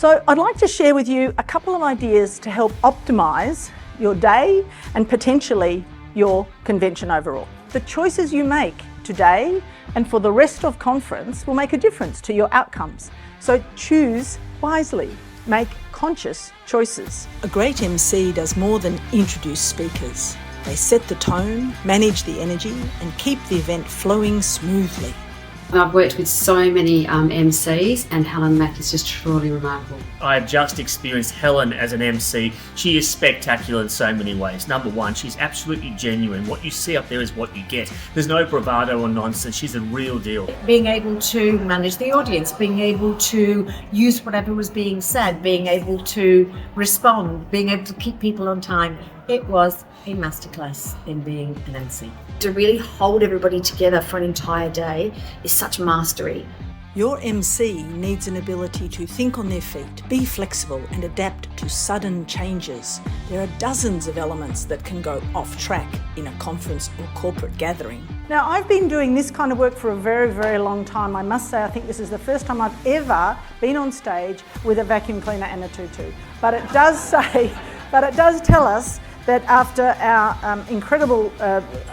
So I'd like to share with you a couple of ideas to help optimise your day and potentially your convention overall. The choices you make today and for the rest of conference will make a difference to your outcomes. So choose wisely, make conscious choices. A great MC does more than introduce speakers. They set the tone, manage the energy and keep the event flowing smoothly. I've worked with so many MCs and Helen Mack is just truly remarkable. I've just experienced Helen as an MC. She is spectacular in so many ways. Number one, she's absolutely genuine. What you see up there is what you get. There's no bravado or nonsense. She's a real deal. Being able to manage the audience, being able to use whatever was being said, being able to respond, being able to keep people on time. It was a masterclass in being an MC. To really hold everybody together for an entire day is such mastery. Your MC needs an ability to think on their feet, be flexible and adapt to sudden changes. There are dozens of elements that can go off track in a conference or corporate gathering. Now, I've been doing this kind of work for a very, very long time. I must say, I think this is the first time I've ever been on stage with a vacuum cleaner and a tutu. But it does tell us that after our incredible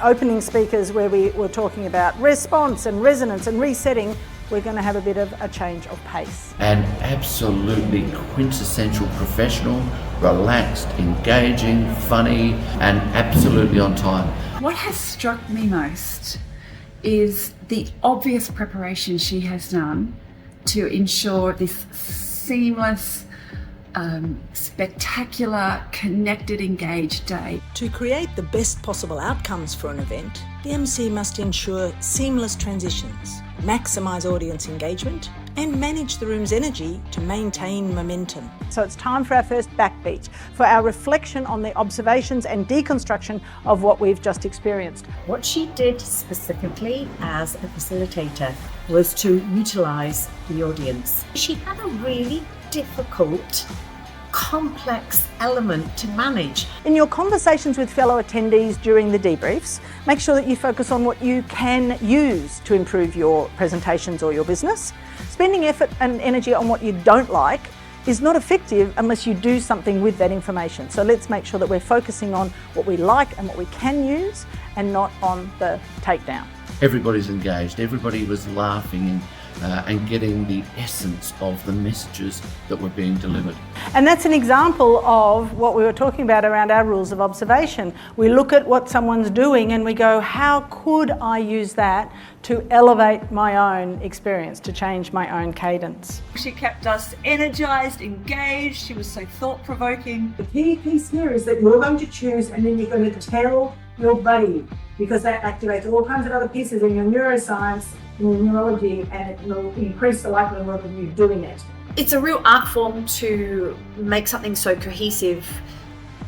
opening speakers where we were talking about response and resonance and resetting, we're going to have a bit of a change of pace. An absolutely quintessential professional, relaxed, engaging, funny and absolutely on time. What has struck me most is the obvious preparation she has done to ensure this seamless, spectacular, connected, engaged day. To create the best possible outcomes for an event, the MC must ensure seamless transitions, maximise audience engagement and manage the room's energy to maintain momentum. So it's time for our first backbeat, for our reflection on the observations and deconstruction of what we've just experienced. What she did specifically as a facilitator was to utilise the audience. She had a really difficult, complex element to manage. In your conversations with fellow attendees during the debriefs, make sure that you focus on what you can use to improve your presentations or your business. Spending effort and energy on what you don't like is not effective unless you do something with that information. So let's make sure that we're focusing on what we like and what we can use and not on the takedown. Everybody's engaged, everybody was laughing and getting the essence of the messages that were being delivered. And that's an example of what we were talking about around our rules of observation. We look at what someone's doing and we go, how could I use that to elevate my own experience, to change my own cadence? She kept us energised, engaged, she was so thought-provoking. The key piece here is that you're going to choose and then you're going to tell your buddy, because that activates all kinds of other pieces in your neuroscience, in your neurology, and it will increase the likelihood of you doing it. It's a real art form to make something so cohesive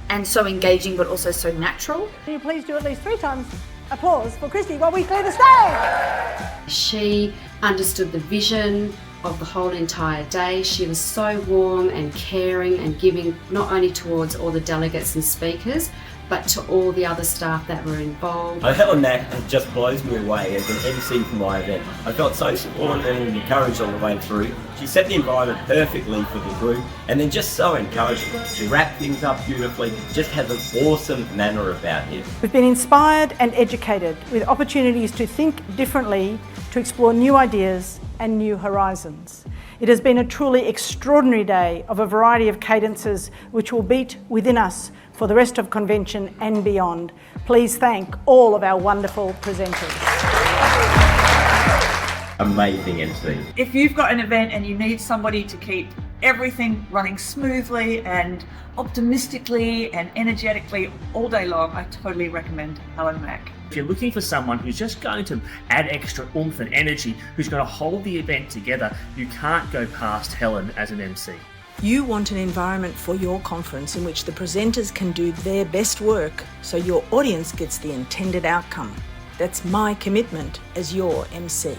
and so engaging but also so natural. Can you please do at least 3 times applause for Christy while we clear the stage? She understood the vision of the whole entire day. She was so warm and caring and giving, not only towards all the delegates and speakers, but to all the other staff that were involved. Helen Mack just blows me away as an MC for my event. I felt so supported and encouraged on the way through. She set the environment perfectly for the group and then just so encouraging. She wrapped things up beautifully, just has an awesome manner about it. We've been inspired and educated with opportunities to think differently, to explore new ideas and new horizons. It has been a truly extraordinary day of a variety of cadences which will beat within us for the rest of convention and beyond. Please thank all of our wonderful presenters. Amazing MC. If you've got an event and you need somebody to keep everything running smoothly and optimistically and energetically all day long, I totally recommend Helen Mack. If you're looking for someone who's just going to add extra oomph and energy, who's going to hold the event together, you can't go past Helen as an MC. You want an environment for your conference in which the presenters can do their best work so your audience gets the intended outcome. That's my commitment as your MC.